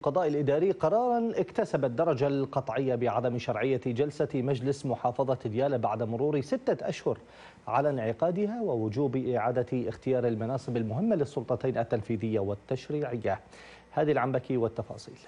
القضاء الإداري قرارا اكتسب الدرجة القطعية بعدم شرعية جلسة مجلس محافظة ديالى بعد مرور 6 أشهر على انعقادها ووجوب إعادة اختيار المناصب المهمة للسلطتين التنفيذية والتشريعية. هذه العنبكي والتفاصيل.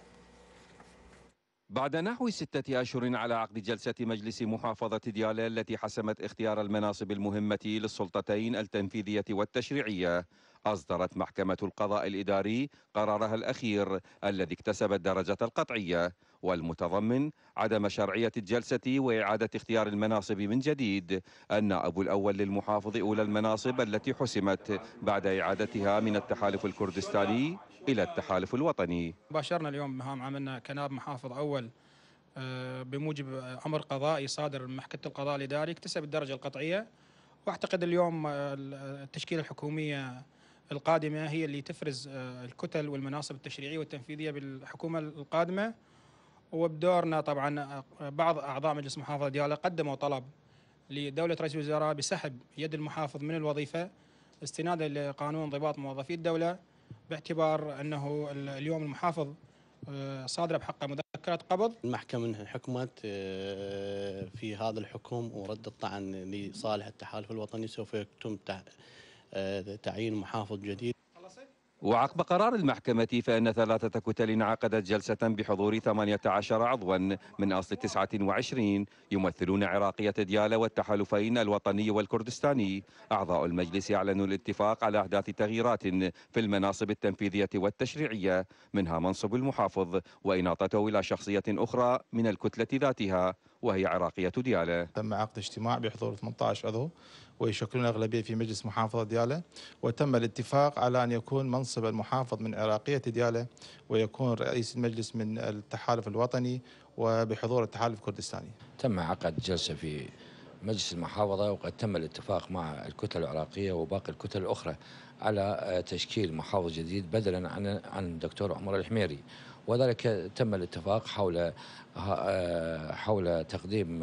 بعد نحو 6 أشهر على عقد جلسة مجلس محافظة ديالى التي حسمت اختيار المناصب المهمة للسلطتين التنفيذية والتشريعية، أصدرت محكمة القضاء الإداري قرارها الأخير الذي اكتسب الدرجة القطعية، والمتضمن عدم شرعية الجلسة وإعادة اختيار المناصب من جديد. النائب الأول للمحافظ أولى المناصب التي حسمت بعد إعادتها من التحالف الكردستاني إلى التحالف الوطني. باشرنا اليوم مهام عملنا كنائب محافظ أول بموجب أمر قضائي صادر من محكمة القضاء الإداري اكتسب الدرجة القطعية، وأعتقد اليوم التشكيلة الحكومية القادمة هي اللي تفرز الكتل والمناصب التشريعية والتنفيذية بالحكومة القادمة. وبدورنا طبعا بعض أعضاء مجلس محافظة ديالى قدموا طلب لدولة رئيس الوزراء بسحب يد المحافظ من الوظيفة استنادا لقانون انضباط موظفي الدولة، باعتبار أنه اليوم المحافظ صادرة بحقه مذكرة قبض. المحكمة حكمت في هذا الحكم ورد الطعن لصالح التحالف الوطني، سوف يتم تعيين محافظ جديد. وعقب قرار المحكمة فإن 3 كتل عقدت جلسة بحضور 18 عضوا من أصل 29 يمثلون عراقية ديالى والتحالفين الوطني والكردستاني. أعضاء المجلس أعلنوا الاتفاق على إحداث تغييرات في المناصب التنفيذية والتشريعية، منها منصب المحافظ، وإناطته إلى شخصية أخرى من الكتلة ذاتها وهي عراقية ديالى. تم عقد اجتماع بحضور 18 عضو ويشكلون أغلبية في مجلس محافظة ديالى، وتم الاتفاق على أن يكون منصب المحافظ من عراقية ديالى ويكون رئيس المجلس من التحالف الوطني وبحضور التحالف الكردستاني. تم عقد جلسة في مجلس المحافظة وقد تم الاتفاق مع الكتل العراقية وباقي الكتل الأخرى على تشكيل محافظ جديد بدلا عن الدكتور عمر الحميري، وذلك تم الاتفاق حول تقديم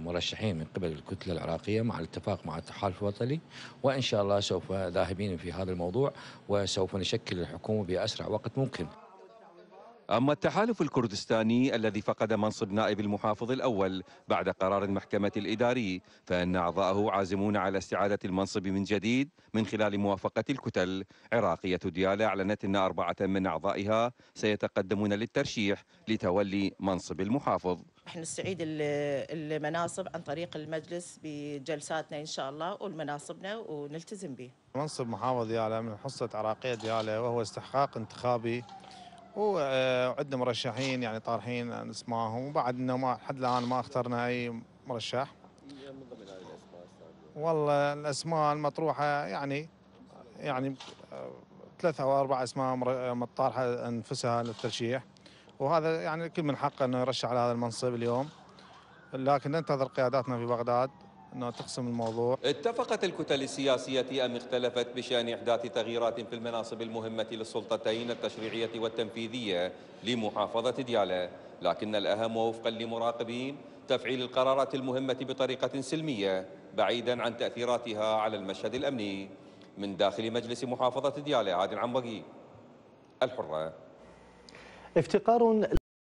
مرشحين من قبل الكتلة العراقية مع الاتفاق مع التحالف الوطني، وإن شاء الله سوف ذاهبين في هذا الموضوع وسوف نشكل الحكومة بأسرع وقت ممكن. أما التحالف الكردستاني الذي فقد منصب نائب المحافظ الأول بعد قرار المحكمة الإداري، فإن أعضاءه عازمون على استعادة المنصب من جديد من خلال موافقة الكتل. عراقية ديالى أعلنت أن 4 من أعضائها سيتقدمون للترشيح لتولي منصب المحافظ. نحن نستعيد المناصب عن طريق المجلس بجلساتنا إن شاء الله والمناصبنا ونلتزم به. منصب محافظ ديالى من حصة عراقية ديالى وهو استحقاق انتخابي، وعندنا مرشحين يعني طارحين اسمائهم، وبعد انه لحد الان ما اخترنا اي مرشح. والله الاسماء المطروحه يعني 3 أو 4 اسماء مطارحه انفسها للترشيح، وهذا يعني كل من حقه انه يرشح على هذا المنصب اليوم، لكن ننتظر قياداتنا في بغداد أنها تقسم الموضوع. اتفقت الكتل السياسية أم اختلفت بشأن إحداث تغييرات في المناصب المهمة للسلطتين التشريعية والتنفيذية لمحافظة ديالى، لكن الأهم وفقا لمراقبين تفعيل القرارات المهمة بطريقة سلمية بعيدا عن تأثيراتها على المشهد الأمني. من داخل مجلس محافظة ديالى، عادل عنبقي، الحرة. افتقار